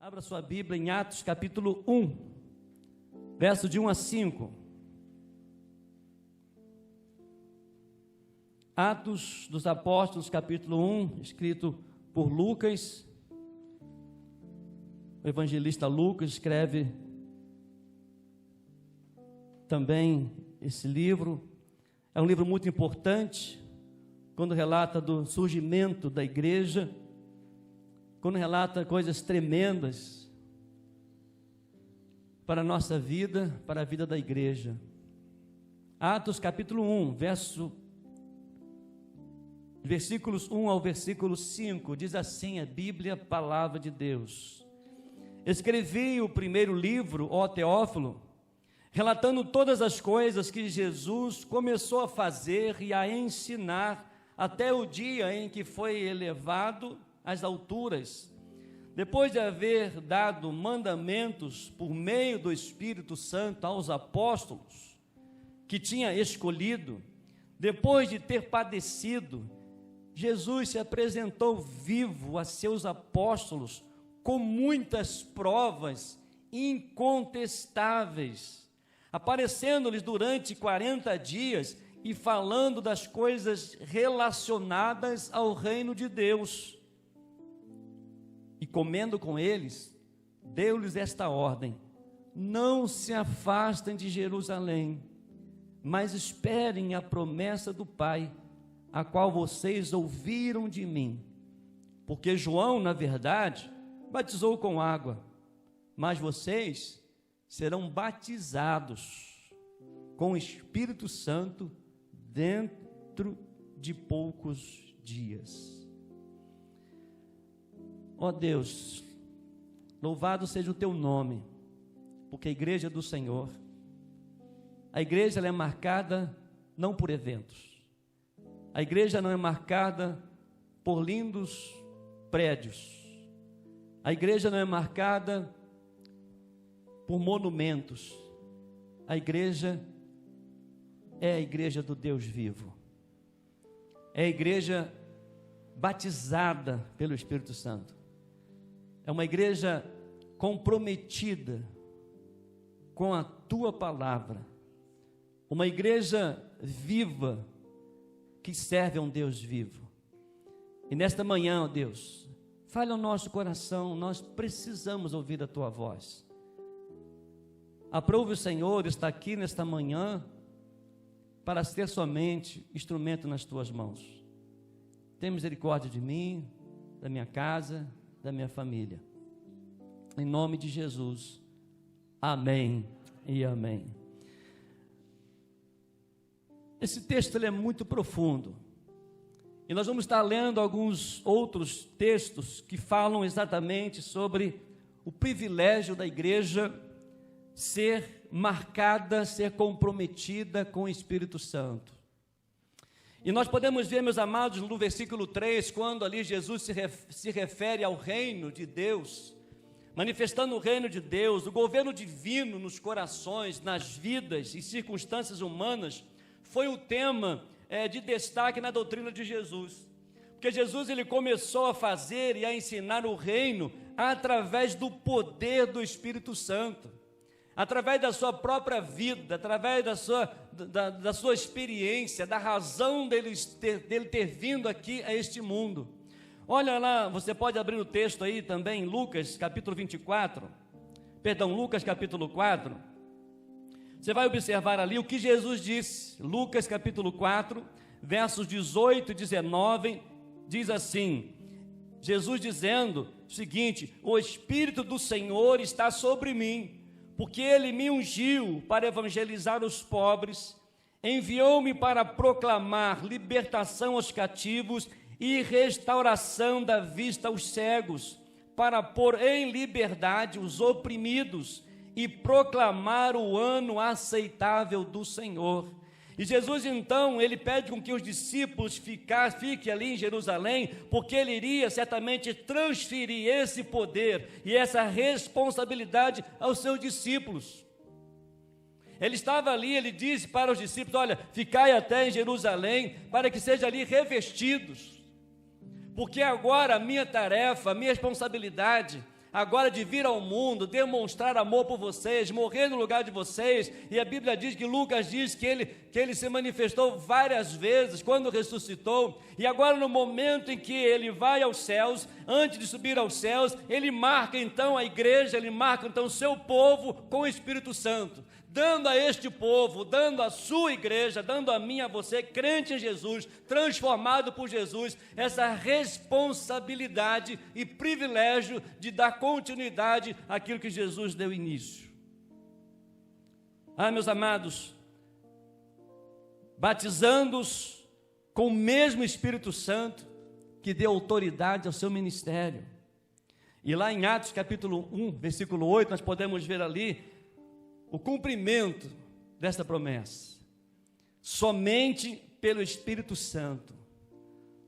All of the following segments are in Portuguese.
Abra sua Bíblia em Atos capítulo 1, verso de 1 a 5. Atos dos Apóstolos, capítulo 1, escrito por Lucas. O evangelista Lucas escreve também esse livro. É um livro muito importante, quando relata do surgimento da igreja, quando relata coisas tremendas para a nossa vida, para a vida da igreja. Atos capítulo 1, versículos 1 ao versículo 5, diz assim a Bíblia, palavra de Deus: Escrevi o primeiro livro, ó Teófilo, relatando todas as coisas que Jesus começou a fazer e a ensinar até o dia em que foi elevado às alturas, depois de haver dado mandamentos por meio do Espírito Santo aos apóstolos que tinha escolhido. Depois de ter padecido, Jesus se apresentou vivo a seus apóstolos com muitas provas incontestáveis, aparecendo-lhes durante 40 dias e falando das coisas relacionadas ao reino de Deus. E comendo com eles, deu-lhes esta ordem: não se afastem de Jerusalém, mas esperem a promessa do Pai, a qual vocês ouviram de mim. Porque João, na verdade, batizou com água, mas vocês serão batizados com o Espírito Santo dentro de poucos dias. Ó Deus, louvado seja o teu nome, porque a igreja do Senhor, a igreja ela é marcada não por eventos, a igreja não é marcada por lindos prédios, a igreja não é marcada por monumentos, a igreja é a igreja do Deus vivo, é a igreja batizada pelo Espírito Santo, é uma igreja comprometida com a tua palavra, uma igreja viva que serve a um Deus vivo. E nesta manhã, ó Deus, fale ao nosso coração, nós precisamos ouvir a tua voz. Aprove o Senhor estar aqui nesta manhã para ser somente instrumento nas tuas mãos. Tem misericórdia de mim, da minha casa, da minha família. Em nome de Jesus. Amém e amém. Esse texto ele é muito profundo. E nós vamos estar lendo alguns outros textos que falam exatamente sobre o privilégio da igreja ser marcada, ser comprometida com o Espírito Santo. E nós podemos ver, meus amados, no versículo 3, quando ali Jesus se refere ao reino de Deus, manifestando o reino de Deus, o governo divino nos corações, nas vidas e circunstâncias humanas, foi o tema de destaque na doutrina de Jesus. Porque Jesus ele começou a fazer e a ensinar o reino através do poder do Espírito Santo, através da sua própria vida, através da sua experiência, da razão dele ter vindo aqui a este mundo. Olha lá, você pode abrir o texto aí também, Lucas capítulo 4, você vai observar ali o que Jesus disse. Lucas capítulo 4, versos 18 e 19, diz assim, Jesus dizendo o seguinte: o Espírito do Senhor está sobre mim, porque Ele me ungiu para evangelizar os pobres, enviou-me para proclamar libertação aos cativos e restauração da vista aos cegos, para pôr em liberdade os oprimidos e proclamar o ano aceitável do Senhor. E Jesus então, ele pede com que os discípulos fiquem ali em Jerusalém, porque ele iria certamente transferir esse poder e essa responsabilidade aos seus discípulos. Ele estava ali, ele disse para os discípulos: olha, ficai até em Jerusalém, para que sejam ali revestidos, porque agora a minha tarefa, a minha responsabilidade, agora de vir ao mundo, demonstrar amor por vocês, morrer no lugar de vocês. E a Bíblia diz que Lucas diz que ele se manifestou várias vezes quando ressuscitou. E agora, no momento em que ele vai aos céus, antes de subir aos céus, ele marca então a igreja, ele marca então o seu povo com o Espírito Santo, dando a este povo, dando a sua igreja, dando a mim, a você, crente em Jesus, transformado por Jesus, essa responsabilidade e privilégio de dar continuidade àquilo que Jesus deu início. Meus amados, batizando-os com o mesmo Espírito Santo que deu autoridade ao seu ministério. E lá em Atos capítulo 1, versículo 8, nós podemos ver ali o cumprimento desta promessa. Somente pelo Espírito Santo,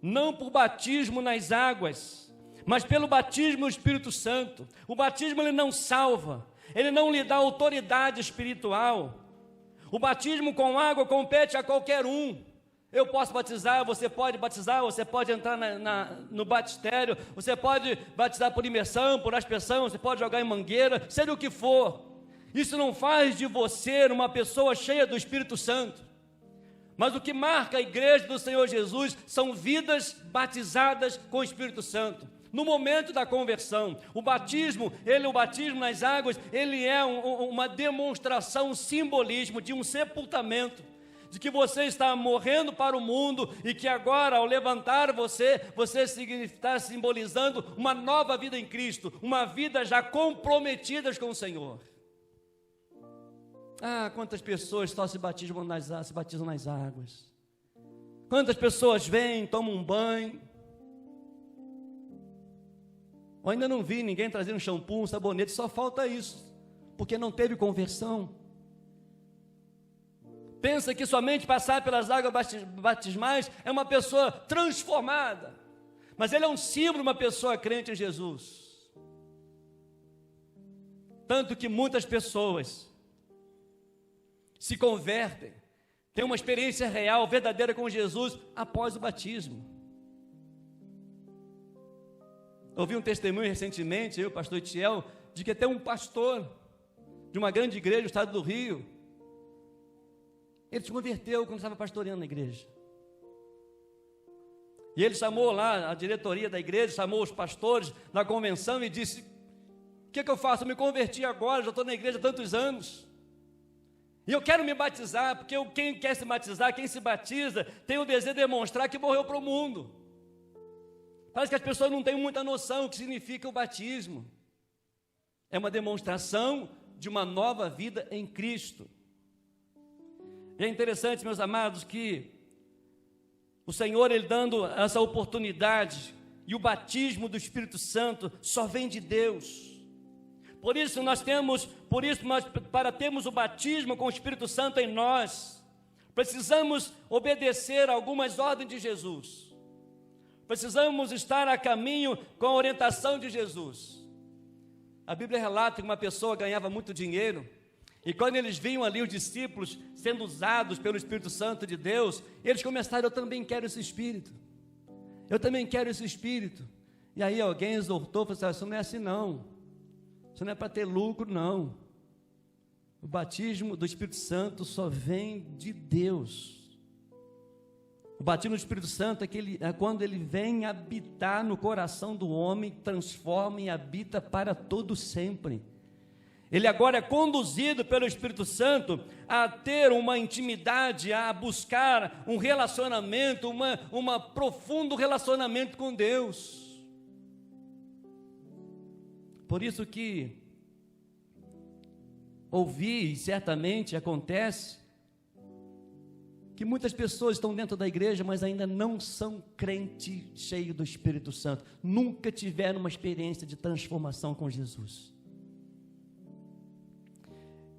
não por batismo nas águas, mas pelo batismo no Espírito Santo. O batismo ele não salva, ele não lhe dá autoridade espiritual. O batismo com água compete a qualquer um. Eu posso batizar, você pode entrar no batistério, você pode batizar por imersão, por aspersão, você pode jogar em mangueira, seja o que for. Isso não faz de você uma pessoa cheia do Espírito Santo. Mas o que marca a igreja do Senhor Jesus são vidas batizadas com o Espírito Santo. No momento da conversão, o batismo nas águas, ele é uma demonstração, um simbolismo de um sepultamento, de que você está morrendo para o mundo e que agora, ao levantar você está simbolizando uma nova vida em Cristo, uma vida já comprometida com o Senhor. Quantas pessoas só se batizam nas águas. Quantas pessoas vêm, tomam um banho. Eu ainda não vi ninguém trazer um shampoo, um sabonete, só falta isso, porque não teve conversão. Pensa que somente passar pelas águas batismais é uma pessoa transformada, mas ele é um símbolo de uma pessoa crente em Jesus. Tanto que muitas pessoas se convertem, têm uma experiência real, verdadeira com Jesus após o batismo. Ouvi um testemunho recentemente, o pastor Itiel, de que até um pastor de uma grande igreja no estado do Rio, ele se converteu quando estava pastoreando na igreja. E ele chamou lá a diretoria da igreja, chamou os pastores na convenção e disse: o que eu faço? Eu me converti agora, já estou na igreja há tantos anos. E eu quero me batizar, porque quem quer se batizar, quem se batiza, tem o desejo de demonstrar que morreu para o mundo. Parece que as pessoas não têm muita noção do que significa o batismo. É uma demonstração de uma nova vida em Cristo. E é interessante, meus amados, que o Senhor, Ele dando essa oportunidade, e o batismo do Espírito Santo só vem de Deus. Para termos o batismo com o Espírito Santo em nós, precisamos obedecer algumas ordens de Jesus. Precisamos estar a caminho com a orientação de Jesus. A Bíblia relata que uma pessoa ganhava muito dinheiro, e quando eles viam ali os discípulos sendo usados pelo Espírito Santo de Deus, eles começaram: eu também quero esse Espírito. Eu também quero esse Espírito. E aí alguém exortou, falou assim: isso não é assim não. Isso não é para ter lucro, não. O batismo do Espírito Santo só vem de Deus. O batismo do Espírito Santo é quando ele vem habitar no coração do homem, transforma e habita para todo sempre. Ele agora é conduzido pelo Espírito Santo a ter uma intimidade, a buscar um relacionamento, um profundo relacionamento com Deus. Por isso que ouvi, e certamente acontece, que muitas pessoas estão dentro da igreja, mas ainda não são crentes cheios do Espírito Santo, nunca tiveram uma experiência de transformação com Jesus.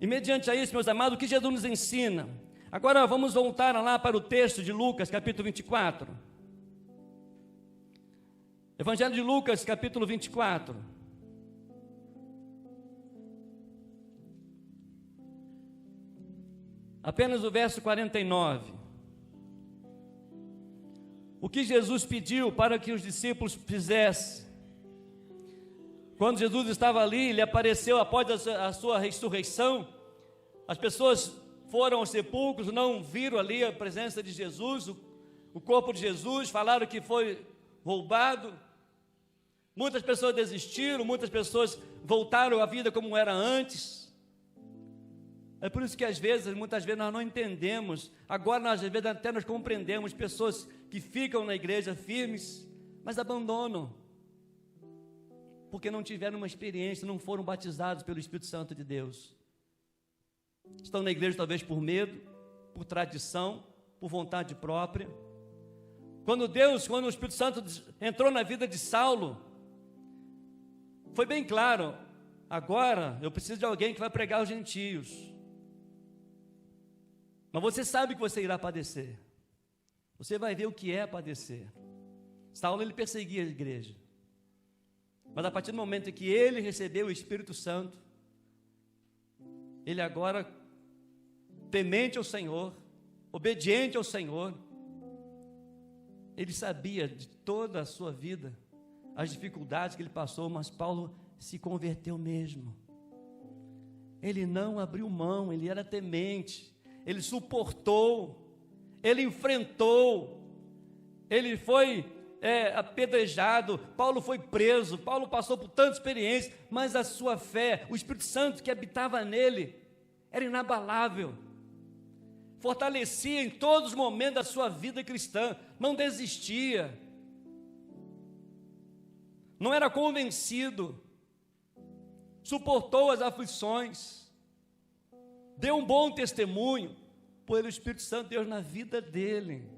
E mediante a isso, meus amados, o que Jesus nos ensina? Agora vamos voltar lá para o texto de Lucas, capítulo 24. Evangelho de Lucas, capítulo 24. Apenas o verso 49. O que Jesus pediu para que os discípulos fizessem? Quando Jesus estava ali, ele apareceu após a sua ressurreição. As pessoas foram aos sepulcros, não viram ali a presença de Jesus, o corpo de Jesus, falaram que foi roubado. Muitas pessoas desistiram, muitas pessoas voltaram à vida como era antes. É por isso que muitas vezes nós não entendemos. Agora nós, às vezes, até nós compreendemos pessoas que ficam na igreja firmes, mas abandonam, porque não tiveram uma experiência, não foram batizados pelo Espírito Santo de Deus. Estão na igreja talvez por medo, por tradição, por vontade própria. Quando o Espírito Santo entrou na vida de Saulo, foi bem claro: agora eu preciso de alguém que vai pregar aos gentios. Mas você sabe que você irá padecer. Você vai ver o que é padecer. Saulo, ele perseguia a igreja. Mas a partir do momento em que ele recebeu o Espírito Santo, ele agora, temente ao Senhor, obediente ao Senhor, ele sabia de toda a sua vida, as dificuldades que ele passou, mas Paulo se converteu mesmo. Ele não abriu mão, ele era temente, ele suportou, ele enfrentou, ele foi apedrejado, Paulo foi preso, Paulo passou por tanta experiência, mas a sua fé, o Espírito Santo que habitava nele, era inabalável, fortalecia em todos os momentos da sua vida cristã, não desistia, não era convencido, suportou as aflições, deu um bom testemunho pelo Espírito Santo de Deus na vida dele.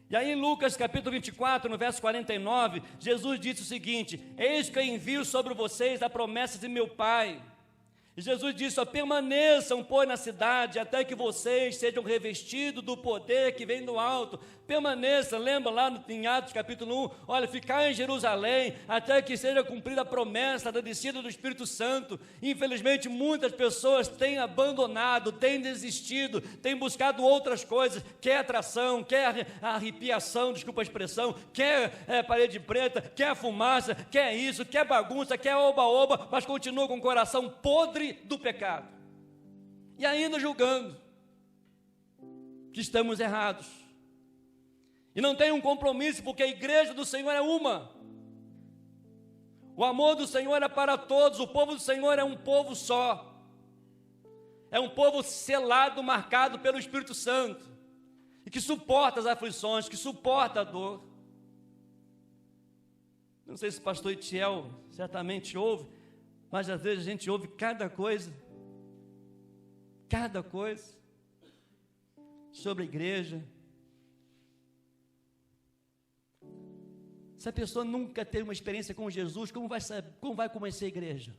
E aí em Lucas capítulo 24, no verso 49, Jesus disse o seguinte: eis que eu envio sobre vocês a promessa de meu Pai. E Jesus disse: permaneçam, pois, na cidade, até que vocês sejam revestidos do poder que vem do alto. Permaneçam, lembra lá em Atos capítulo 1, olha, ficar em Jerusalém, até que seja cumprida a promessa da descida do Espírito Santo. Infelizmente, muitas pessoas têm abandonado, têm desistido, têm buscado outras coisas, quer atração, quer arrepiação, desculpa a expressão, quer parede preta, quer fumaça, quer isso, quer bagunça, quer oba-oba, mas continua com o coração podre do pecado, e ainda julgando que estamos errados, e não tem um compromisso, porque a igreja do Senhor é uma, o amor do Senhor é para todos, o povo do Senhor é um povo só, é um povo selado, marcado pelo Espírito Santo, e que suporta as aflições, que suporta a dor. Não sei se o pastor Itiel certamente ouve, mas às vezes a gente ouve cada coisa sobre a igreja. Se a pessoa nunca teve uma experiência com Jesus, como vai começar a igreja?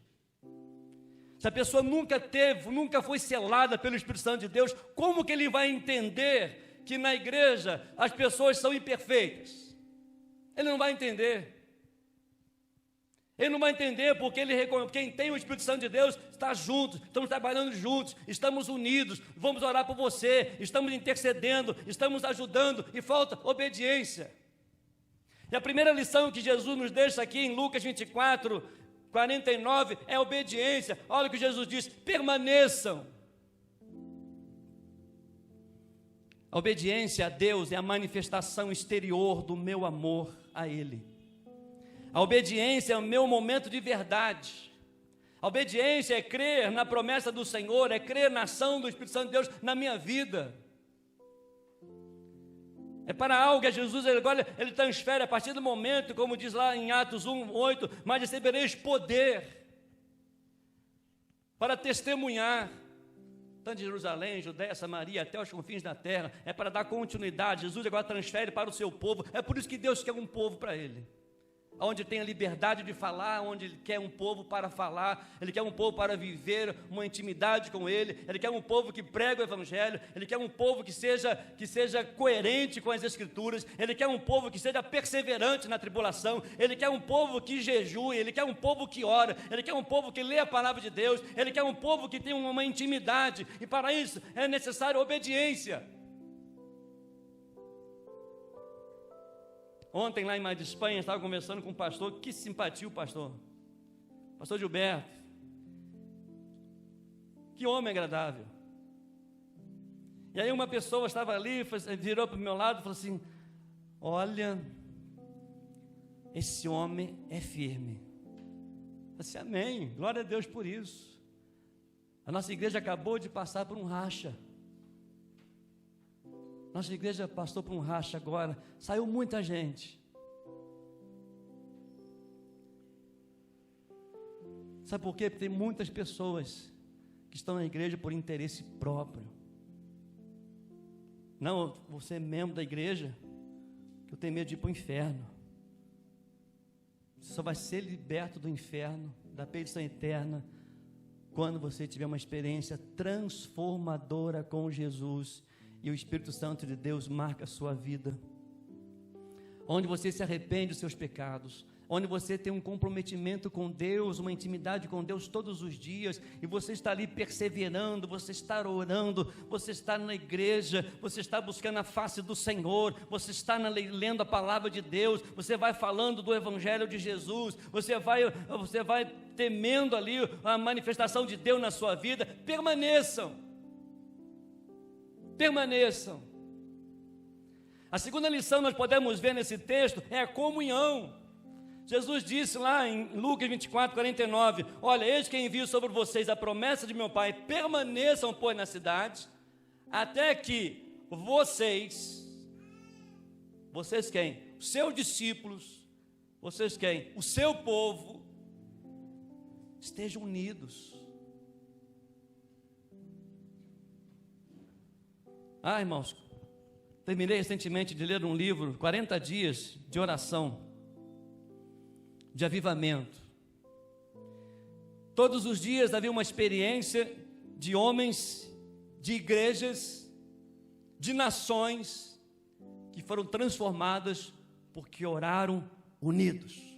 Se a pessoa nunca foi selada pelo Espírito Santo de Deus, como que ele vai entender que na igreja as pessoas são imperfeitas? Ele não vai entender. Ele não vai entender, porque quem tem o Espírito Santo de Deus está junto, estamos trabalhando juntos, estamos unidos, vamos orar por você, estamos intercedendo, estamos ajudando, e falta obediência. E a primeira lição que Jesus nos deixa aqui em Lucas 24, 49, é obediência. Olha o que Jesus diz: permaneçam. A obediência a Deus é a manifestação exterior do meu amor a Ele. A obediência é o meu momento de verdade. A obediência é crer na promessa do Senhor, é crer na ação do Espírito Santo de Deus na minha vida. É para algo que Jesus agora ele transfere a partir do momento, como diz lá em Atos 1:8, mas recebereis poder para testemunhar, tanto de Jerusalém, Judéia, Samaria, até os confins da terra. É para dar continuidade. Jesus agora transfere para o seu povo. É por isso que Deus quer um povo para Ele, onde tem a liberdade de falar, onde Ele quer um povo para falar, Ele quer um povo para viver uma intimidade com Ele, Ele quer um povo que prega o Evangelho, Ele quer um povo que seja coerente com as Escrituras, Ele quer um povo que seja perseverante na tribulação, Ele quer um povo que jejue, Ele quer um povo que ora, Ele quer um povo que lê a palavra de Deus, Ele quer um povo que tem uma intimidade, e para isso é necessário obediência. Ontem lá em Madrid, Espanha, estava conversando com um pastor. Que simpatia o pastor. pastor Gilberto, que homem agradável. E aí uma pessoa estava ali, virou para o meu lado e falou assim: olha, esse homem é firme. Eu disse: amém, glória a Deus por isso. A nossa igreja acabou de passar por um racha. Nossa igreja passou por um racha agora, saiu muita gente. Sabe por quê? Porque tem muitas pessoas que estão na igreja por interesse próprio. Não, você é membro da igreja, que eu tenho medo de ir para o inferno. Você só vai ser liberto do inferno, da perdição eterna, quando você tiver uma experiência transformadora com Jesus e o Espírito Santo de Deus marca a sua vida. Onde você se arrepende dos seus pecados, onde você tem um comprometimento com Deus, uma intimidade com Deus todos os dias, e você está ali perseverando, você está orando, você está na igreja, você está buscando a face do Senhor, você está lendo a palavra de Deus, você vai falando do Evangelho de Jesus, você vai temendo ali a manifestação de Deus na sua vida. Permaneçam. A segunda lição nós podemos ver nesse texto é a comunhão. Jesus disse lá em Lucas 24, 49, olha, eis que envio sobre vocês a promessa de meu Pai, permaneçam, pois, na cidade, até que vocês quem? Os seus discípulos, vocês quem? O seu povo, estejam unidos. Irmãos, terminei recentemente de ler um livro, 40 dias de oração, de avivamento. Todos os dias havia uma experiência de homens, de igrejas, de nações, que foram transformadas porque oraram unidos.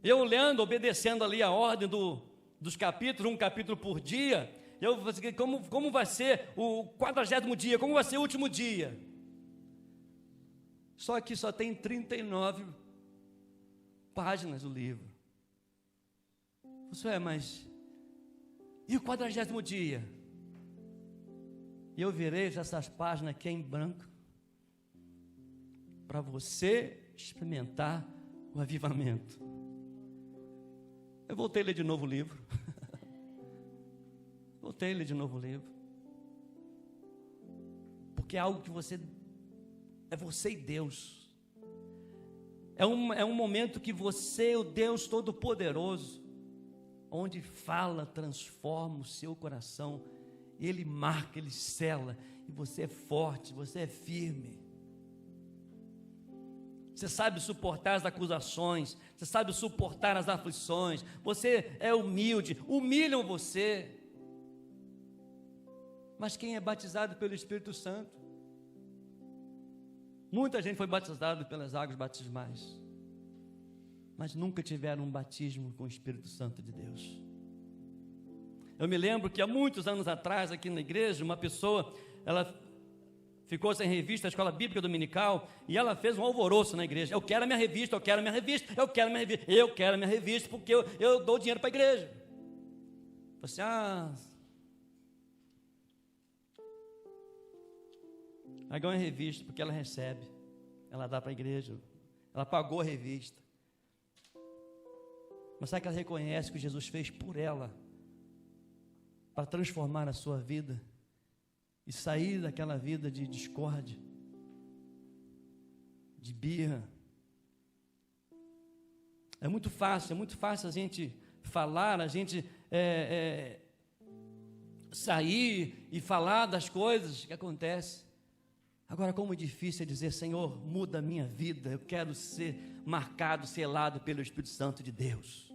Eu lendo, obedecendo ali a ordem dos capítulos, um capítulo por dia, eu falei assim: como vai ser o 40º dia, como vai ser o último dia? Só que só tem 39 páginas o livro. Isso é, mas e o 40º dia? E eu virei essas páginas aqui em branco, para você experimentar o avivamento. Eu voltei a ler de novo o livro. Porque é algo que é você e Deus. É um momento que você, o Deus Todo-Poderoso, onde fala, transforma o seu coração, Ele marca, Ele sela, e você é forte, você é firme. Você sabe suportar as acusações, você sabe suportar as aflições, você é humilde, humilham você. Mas quem é batizado pelo Espírito Santo? Muita gente foi batizada pelas águas batismais, mas nunca tiveram um batismo com o Espírito Santo de Deus. Eu me lembro que há muitos anos atrás, aqui na igreja, uma pessoa, ela ficou sem revista, a escola bíblica dominical, e ela fez um alvoroço na igreja: eu quero a minha revista, eu quero a minha revista, eu quero a minha revista, eu quero a minha revista, porque eu dou dinheiro para a igreja. Eu falei assim: ela ganha a revista porque ela recebe, ela dá para a igreja, ela pagou a revista. Mas sabe que ela reconhece o que Jesus fez por ela, para transformar a sua vida e sair daquela vida de discórdia, de birra. É muito fácil a gente falar, a gente sair e falar das coisas que acontecem. Agora, como difícil é dizer: Senhor, muda a minha vida, eu quero ser marcado, selado pelo Espírito Santo de Deus.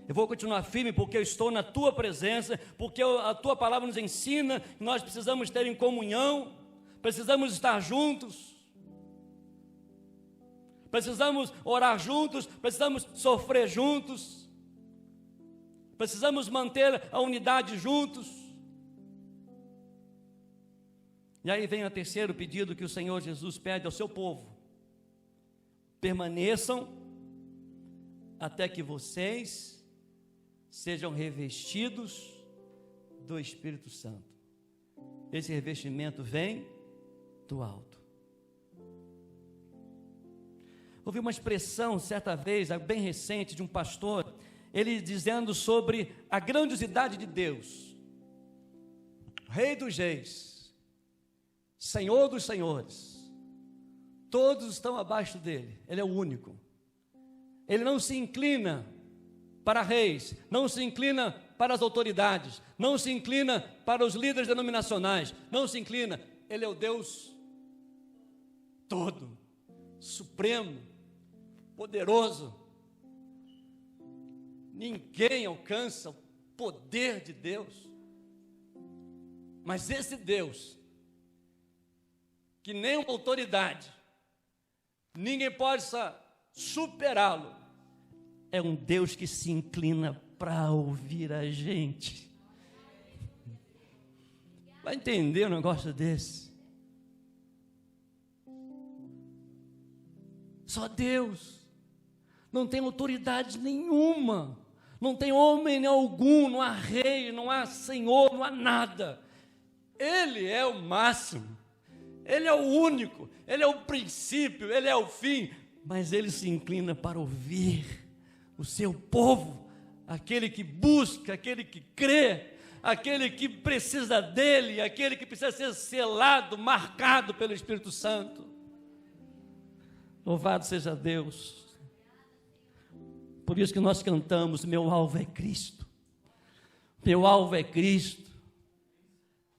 Eu vou continuar firme porque eu estou na Tua presença, porque a Tua palavra nos ensina que nós precisamos ter em comunhão, precisamos estar juntos, precisamos orar juntos, precisamos sofrer juntos, precisamos manter a unidade juntos. E aí vem o terceiro pedido que o Senhor Jesus pede ao seu povo: permaneçam até que vocês sejam revestidos do Espírito Santo. Esse revestimento vem do alto. Ouvi uma expressão certa vez, bem recente, de um pastor, ele dizendo sobre a grandiosidade de Deus. Rei dos reis, Senhor dos senhores, todos estão abaixo dele, ele é o único. Ele não se inclina para reis, não se inclina para as autoridades, não se inclina para os líderes denominacionais, não se inclina, ele é o Deus todo, supremo, poderoso. Ninguém alcança o poder de Deus, mas esse Deus, que nenhuma autoridade, ninguém possa superá-lo, é um Deus que se inclina para ouvir a gente. Vai entender um negócio desse? Só Deus. Não tem autoridade nenhuma. Não tem homem algum, não há rei, não há senhor, não há nada. Ele é o máximo. Ele é o único. Ele é o princípio, ele é o fim. Mas ele se inclina para ouvir o seu povo, aquele que busca, aquele que crê, aquele que precisa dele, aquele que precisa ser selado, marcado pelo Espírito Santo. Louvado seja Deus. Por isso que nós cantamos: meu alvo é Cristo, meu alvo é Cristo.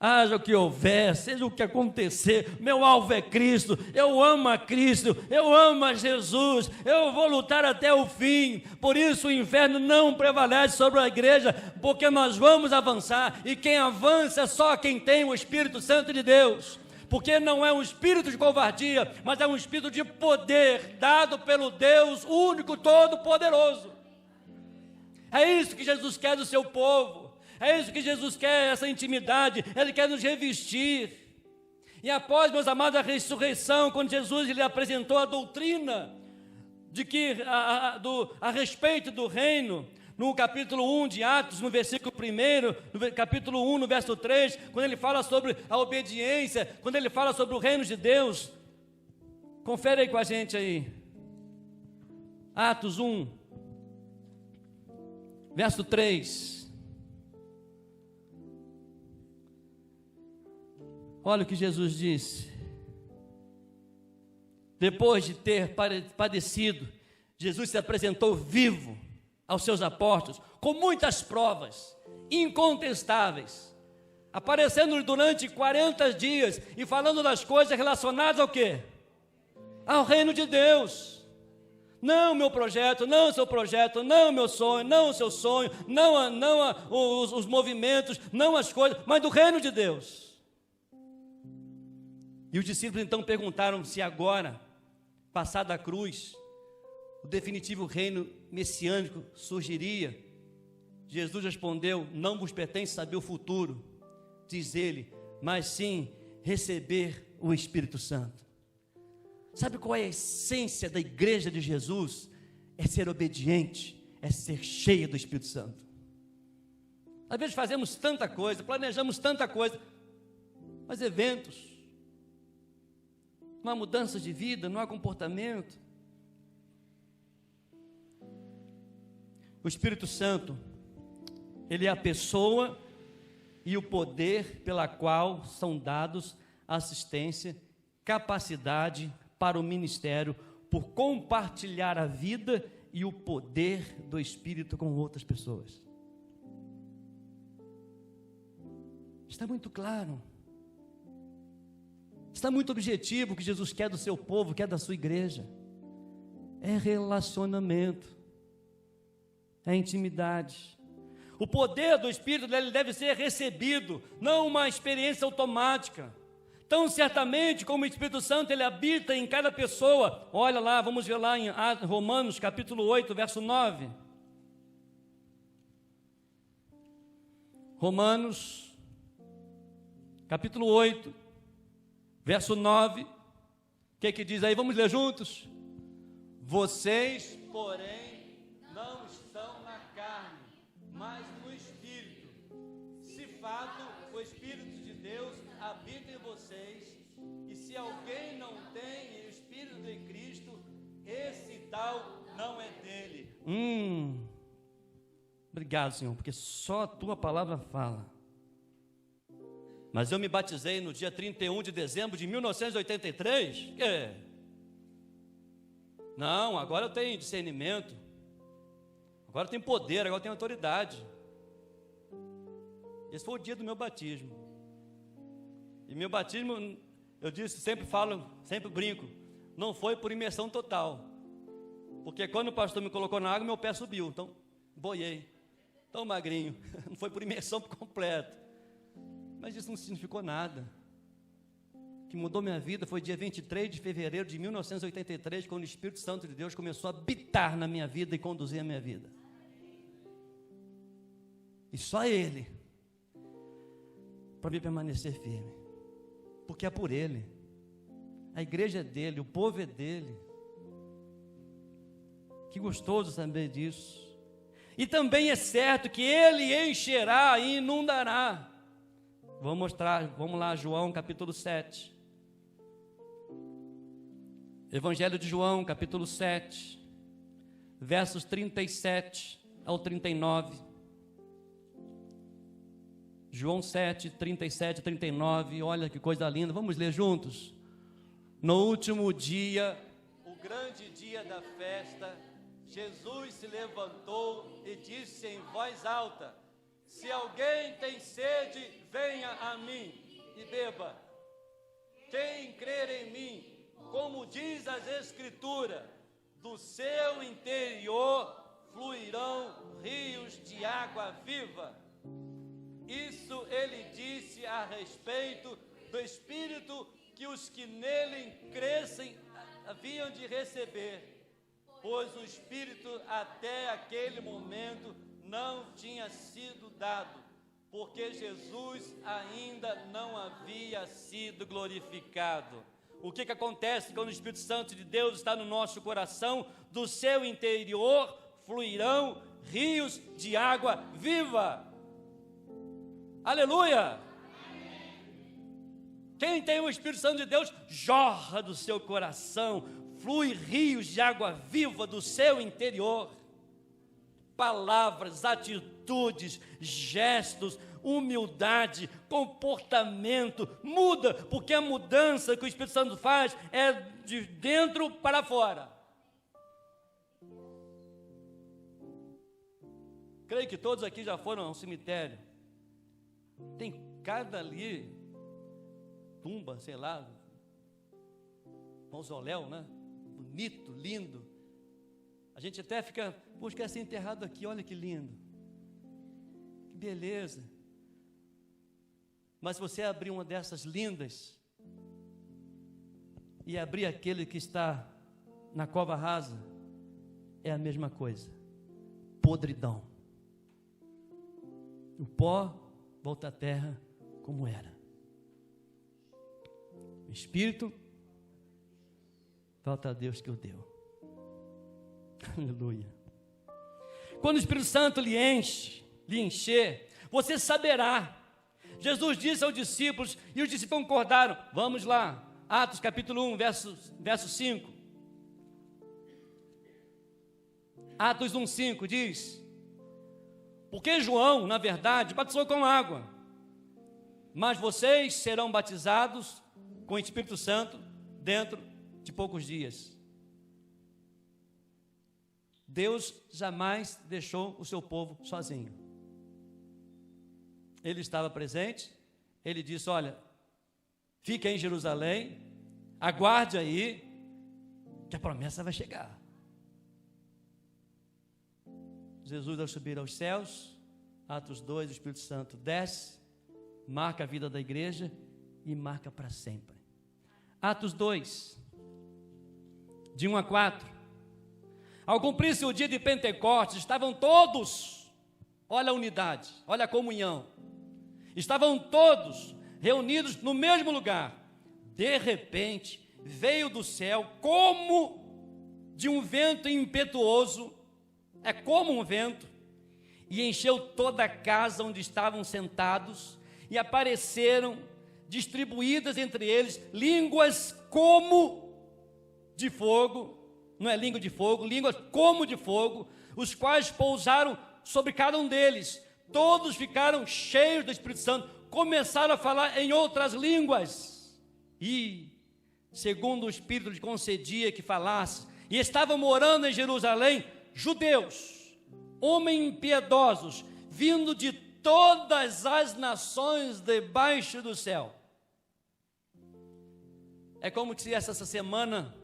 Haja o que houver, seja o que acontecer, meu alvo é Cristo, eu amo a Cristo, eu amo a Jesus, eu vou lutar até o fim. Por isso o inferno não prevalece sobre a igreja, porque nós vamos avançar, e quem avança é só quem tem o Espírito Santo de Deus, porque não é um espírito de covardia, mas é um espírito de poder, dado pelo Deus único, todo-poderoso. É isso que Jesus quer do seu povo. É isso que Jesus quer, essa intimidade. Ele quer nos revestir. E após, meus amados, a ressurreição, quando Jesus lhe apresentou a doutrina de que a respeito do reino, no capítulo 1 de Atos, no versículo 1, no capítulo 1, no verso 3, quando ele fala sobre a obediência, quando ele fala sobre o reino de Deus, confere aí com a gente aí. Atos 1, verso 3. Olha o que Jesus disse. Depois de ter padecido, Jesus se apresentou vivo aos seus apóstolos, com muitas provas incontestáveis, aparecendo durante 40 dias e falando das coisas relacionadas ao quê? Ao reino de Deus. Não o meu projeto, não o seu projeto, não o meu sonho, não o seu sonho, não os movimentos, não as coisas, mas do reino de Deus. E os discípulos então perguntaram se agora, passada a cruz, o definitivo reino messiânico surgiria. Jesus respondeu: não vos pertence saber o futuro, diz ele, mas sim receber o Espírito Santo. Sabe qual é a essência da igreja de Jesus? É ser obediente, é ser cheia do Espírito Santo. Às vezes fazemos tanta coisa, planejamos tanta coisa, mas eventos, não há mudança de vida, não há comportamento. O Espírito Santo, ele é a pessoa e o poder pela qual são dados assistência, capacidade para o ministério, por compartilhar a vida e o poder do Espírito com outras pessoas. Está muito claro. Está muito objetivo o que Jesus quer do seu povo, quer da sua igreja. É relacionamento, é intimidade. O poder do Espírito ele deve ser recebido, não uma experiência automática. Tão certamente como o Espírito Santo ele habita em cada pessoa. Olha lá, vamos ver lá em Romanos capítulo 8, verso 9. Romanos capítulo 8, verso 9, o que diz aí? Vamos ler juntos? Vocês, porém, habita em vocês, e se alguém não tem o Espírito de Cristo, esse tal não é dele. Obrigado, Senhor, porque só a tua palavra fala. Mas eu me batizei no dia 31 de dezembro de 1983. Não, agora eu tenho discernimento, agora eu tenho poder, agora eu tenho autoridade. Esse foi o dia do meu batismo. E meu batismo, eu disse, sempre falo, sempre brinco, não foi por imersão total. Porque quando o pastor me colocou na água, meu pé subiu, então boiei, tão magrinho, não foi por imersão por completo. Mas isso não significou nada. O que mudou minha vida foi dia 23 de fevereiro de 1983, quando o Espírito Santo de Deus começou a habitar na minha vida e conduzir a minha vida. E só Ele, para me permanecer firme, porque é por Ele, a igreja é dele, o povo é dele. Que gostoso saber disso. E também é certo que Ele encherá e inundará. Vou mostrar, vamos lá, João capítulo 7. Evangelho de João, capítulo 7, versos 37 ao 39. João 7, 37 e 39, olha que coisa linda, vamos ler juntos. No último dia, o grande dia da festa, Jesus se levantou e disse em voz alta: se alguém tem sede, venha a mim e beba. Quem crer em mim, como diz as Escrituras, do seu interior fluirão rios de água viva. Isso ele disse a respeito do Espírito que os que nele crescem haviam de receber, pois o Espírito até aquele momento não tinha sido dado, porque Jesus ainda não havia sido glorificado. O que acontece quando o Espírito Santo de Deus está no nosso coração? Do seu interior fluirão rios de água viva. Aleluia! Quem tem o Espírito Santo de Deus, jorra do seu coração, flui rios de água viva do seu interior. Palavras, atitudes, gestos, humildade, comportamento, muda, porque a mudança que o Espírito Santo faz é de dentro para fora. Creio que todos aqui já foram ao cemitério. Tem cada ali, tumba, sei lá, mausoléu, né? Bonito, lindo. A gente até fica, poxa, quer ser enterrado aqui, olha que lindo. Que beleza. Mas se você abrir uma dessas lindas e abrir aquele que está na cova rasa, é a mesma coisa. Podridão. O pó volta à terra como era. O Espírito volta a Deus que o deu. Aleluia. Quando o Espírito Santo lhe encher, você saberá. Jesus disse aos discípulos, e os discípulos concordaram. Vamos lá, Atos capítulo 1, verso 5. Atos 1, 5 diz: porque João, na verdade, batizou com água, mas vocês serão batizados com o Espírito Santo dentro de poucos dias. Deus jamais deixou o seu povo sozinho. Ele estava presente, ele disse: olha, fique em Jerusalém, aguarde aí, que a promessa vai chegar. Jesus, ao subir aos céus, Atos 2, o Espírito Santo desce, marca a vida da igreja e marca para sempre. Atos 2, de 1 a 4. Ao cumprir-se o dia de Pentecostes, estavam todos, olha a unidade, olha a comunhão, estavam todos reunidos no mesmo lugar. De repente, veio do céu como de um vento impetuoso, é como um vento, e encheu toda a casa onde estavam sentados, e apareceram distribuídas entre eles línguas como de fogo, não é língua de fogo, línguas como de fogo, os quais pousaram sobre cada um deles. Todos ficaram cheios do Espírito Santo, começaram a falar em outras línguas. E, segundo o Espírito lhe concedia que falasse, e estavam morando em Jerusalém judeus, homens piedosos, vindo de todas as nações debaixo do céu. É como se essa semana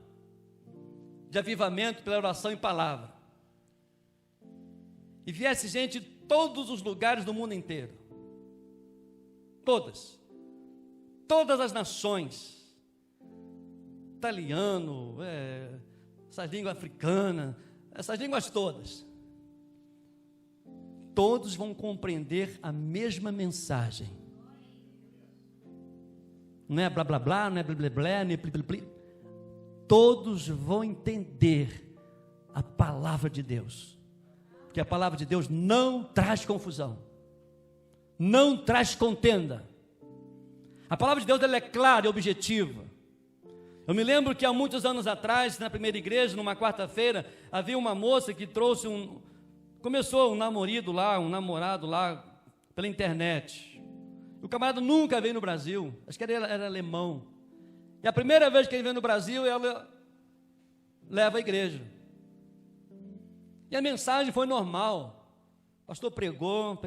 de avivamento pela oração e palavra, e viesse gente de todos os lugares do mundo inteiro, todas as nações, italiano, essas línguas africanas, essas línguas todos vão compreender a mesma mensagem. Não é blá blá blá, não é blá blá blá, não é pli pli pli. Todos vão entender a palavra de Deus, porque a palavra de Deus não traz confusão, não traz contenda. A palavra de Deus, ela é clara e objetiva. Eu me lembro que há muitos anos atrás, na primeira igreja, numa quarta-feira, havia uma moça que trouxe começou um namorado lá pela internet. O camarada nunca veio no Brasil, acho que era alemão. E a primeira vez que ele veio no Brasil, ela leva a igreja. E a mensagem foi normal. O pastor pregou,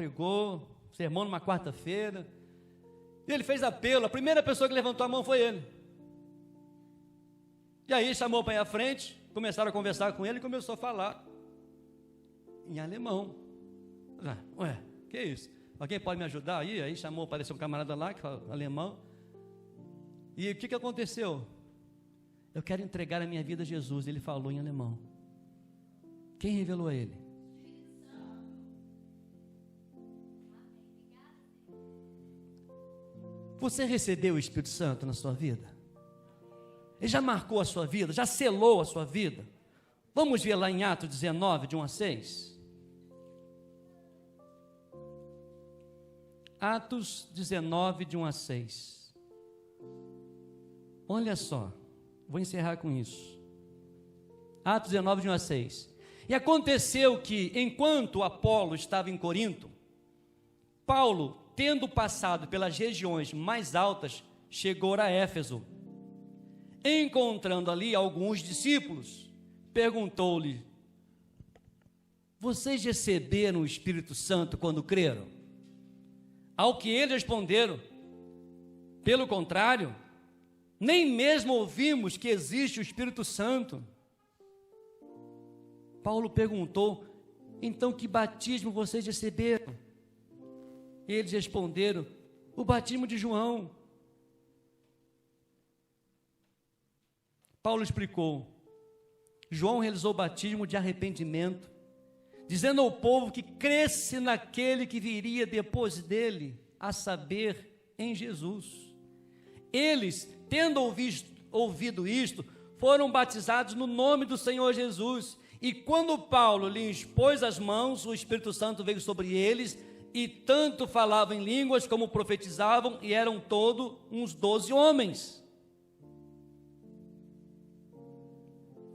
sermão numa quarta-feira. E ele fez apelo, a primeira pessoa que levantou a mão foi ele. E aí chamou para ir à frente, começaram a conversar com ele e começou a falar em alemão. Que isso? Alguém pode me ajudar aí? Aí chamou, apareceu um camarada lá que fala alemão. E o que aconteceu? Eu quero entregar a minha vida a Jesus. Ele falou em alemão. Quem revelou a ele? Você recebeu o Espírito Santo na sua vida? Ele já marcou a sua vida? Já selou a sua vida? Vamos ver lá em Atos 19, de 1 a 6. Atos 19, de 1 a 6. Olha só, vou encerrar com isso. Atos 19, de 1 a 6. E aconteceu que, enquanto Apolo estava em Corinto, Paulo, tendo passado pelas regiões mais altas, chegou a Éfeso. Encontrando ali alguns discípulos, perguntou-lhe: vocês receberam o Espírito Santo quando creram? Ao que eles responderam: pelo contrário, nem mesmo ouvimos que existe o Espírito Santo. Paulo perguntou: então que batismo vocês receberam? Eles responderam: o batismo de João. Paulo explicou: João realizou o batismo de arrependimento, dizendo ao povo que cresce naquele que viria depois dele, a saber, em Jesus. Eles, tendo ouvido isto, foram batizados no nome do Senhor Jesus. E quando Paulo lhes pôs as mãos, o Espírito Santo veio sobre eles, e tanto falavam em línguas como profetizavam, e eram todos uns 12 homens.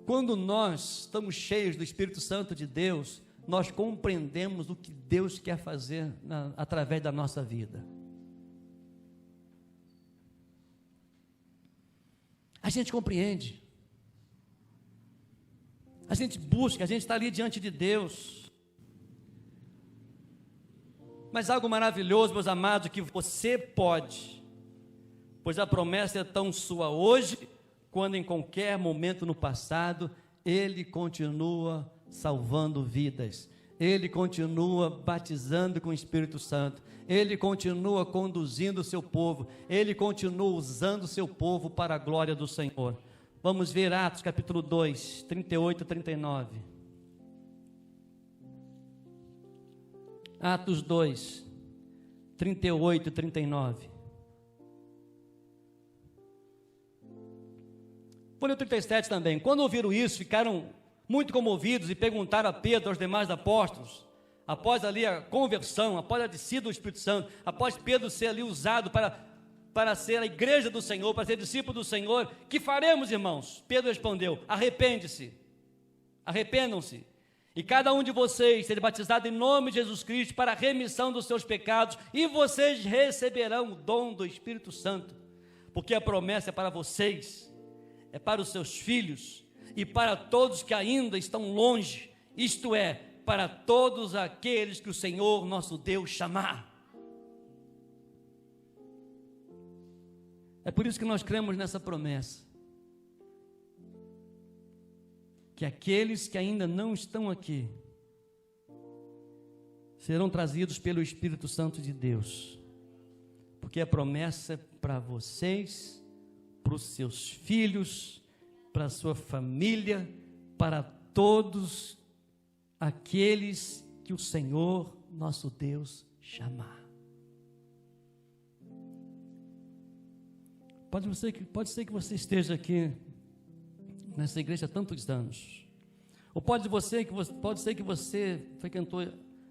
Quando nós estamos cheios do Espírito Santo de Deus, nós compreendemos o que Deus quer fazer através da nossa vida. A gente compreende, a gente busca, a gente está ali diante de Deus. Mas algo maravilhoso, meus amados, que você pode, pois a promessa é tão sua hoje, quando em qualquer momento no passado, Ele continua salvando vidas, Ele continua batizando com o Espírito Santo, Ele continua conduzindo o seu povo, Ele continua usando o seu povo para a glória do Senhor. Vamos ver Atos capítulo 2, 38 e 39. Atos 2, 38 e 39. Vou ler o 37 também. Quando ouviram isso, ficaram muito comovidos e perguntaram a Pedro, aos demais apóstolos, após ali a conversão, após a descida do Espírito Santo, após Pedro ser ali usado para para ser a igreja do Senhor, para ser discípulo do Senhor, que faremos, irmãos? Pedro respondeu: arrepende-se, arrependam-se, e cada um de vocês seja batizado em nome de Jesus Cristo para a remissão dos seus pecados, e vocês receberão o dom do Espírito Santo, porque a promessa é para vocês, é para os seus filhos, e para todos que ainda estão longe, isto é, para todos aqueles que o Senhor nosso Deus chamar. É por isso que nós cremos nessa promessa, que aqueles que ainda não estão aqui serão trazidos pelo Espírito Santo de Deus, porque a promessa é para vocês, para os seus filhos, para a sua família, para todos aqueles que o Senhor nosso Deus chamar. Pode ser que você esteja aqui nessa igreja há tantos anos, ou pode ser que você frequentou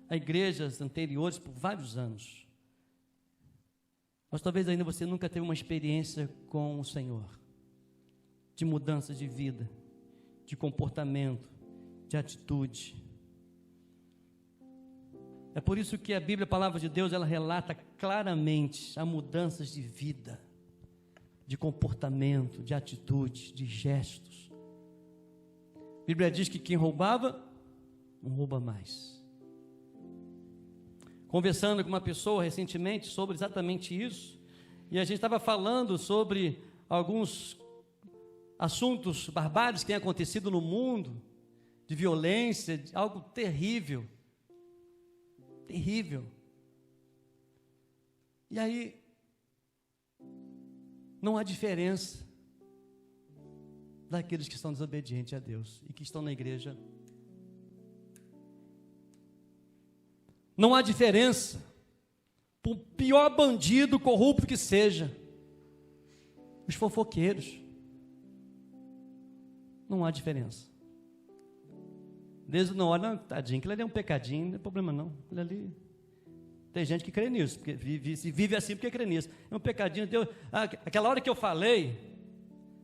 a igrejas anteriores por vários anos, mas talvez ainda você nunca teve uma experiência com o Senhor, de mudança de vida, de comportamento, de atitude. É por isso que a Bíblia, a palavra de Deus, ela relata claramente as mudanças de vida, de comportamento, de atitude, de gestos. A Bíblia diz que quem roubava, não rouba mais. Conversando com uma pessoa recentemente sobre exatamente isso, e a gente estava falando sobre alguns assuntos barbários que têm acontecido no mundo, de violência, de algo terrível, terrível. E aí, não há diferença daqueles que estão desobedientes a Deus e que estão na igreja. Não há diferença, por pior bandido, corrupto que seja, os fofoqueiros. Não há diferença. Deus não olha, não, tadinho, aquilo ali é um pecadinho, não é problema não. Aquilo ali, tem gente que crê nisso, porque vive assim porque crê nisso. É um pecadinho. Deus, aquela hora que eu falei,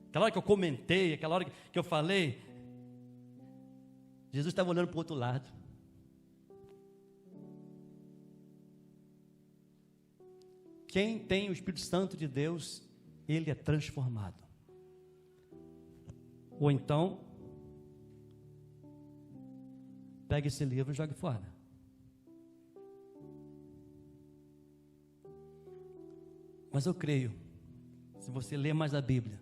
aquela hora que eu comentei, aquela hora que eu falei, Jesus estava olhando para o outro lado. Quem tem o Espírito Santo de Deus, ele é transformado. Ou então, pega esse livro e jogue fora. Mas eu creio, se você ler mais a Bíblia,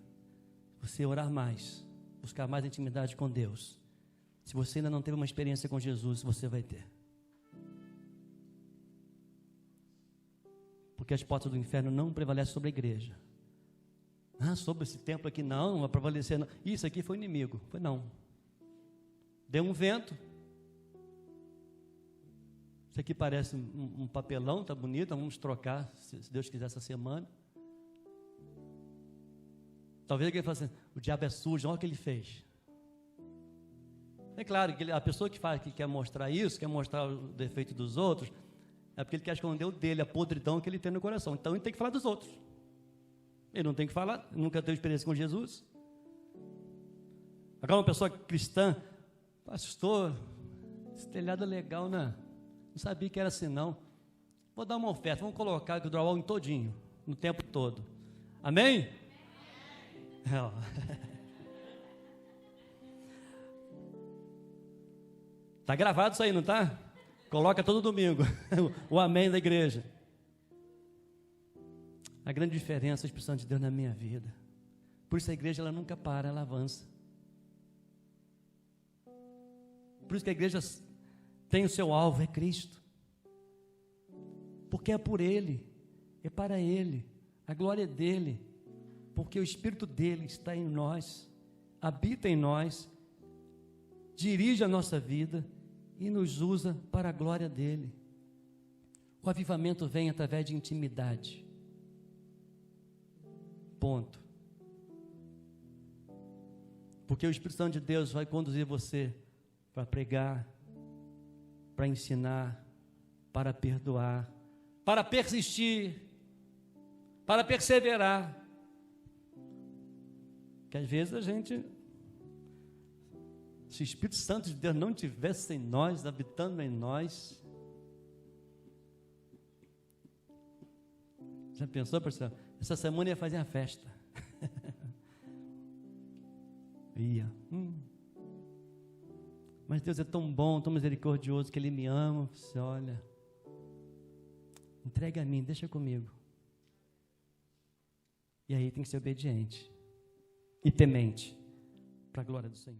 se você orar mais, buscar mais intimidade com Deus, se você ainda não teve uma experiência com Jesus, você vai ter. Porque as portas do inferno não prevalecem sobre a igreja. Sobre esse templo aqui não vai prevalecer não. Isso aqui foi inimigo. Foi não. Deu um vento. Isso aqui parece um papelão, tá bonito, vamos trocar, se Deus quiser, essa semana. Talvez alguém fale assim, o diabo é sujo, olha o que ele fez. É claro que a pessoa que quer mostrar isso, quer mostrar o defeito dos outros, é porque ele quer esconder o dele, a podridão que ele tem no coração. Então ele tem que falar dos outros. Ele não tem que falar, nunca teve experiência com Jesus. Agora uma pessoa cristã, pastor, esse telhado é legal, né? Não sabia que era assim não. Vou dar uma oferta, vamos colocar o drywall em todinho, no tempo todo. Amém? Está gravado isso aí, não está? Coloca todo domingo o amém da igreja. A grande diferença é a expressão de Deus na minha vida. Por isso a igreja ela nunca para, ela avança. Por isso que a igreja tem o seu alvo, é Cristo. Porque é por Ele, é para Ele, a glória é dEle. Porque o Espírito dEle está em nós, habita em nós, dirige a nossa vida e nos usa para a glória dEle. O avivamento vem através de intimidade. Ponto. Porque o Espírito Santo de Deus vai conduzir você para pregar, para ensinar, para perdoar, para persistir, para perseverar. Que às vezes a gente, se o Espírito Santo de Deus não estivesse em nós, habitando em nós, já pensou, pessoal? Essa semana ia fazer a festa. Ia. Mas Deus é tão bom, tão misericordioso, que Ele me ama. Você olha, entrega a mim, deixa comigo. E aí tem que ser obediente e temente para a glória do Senhor.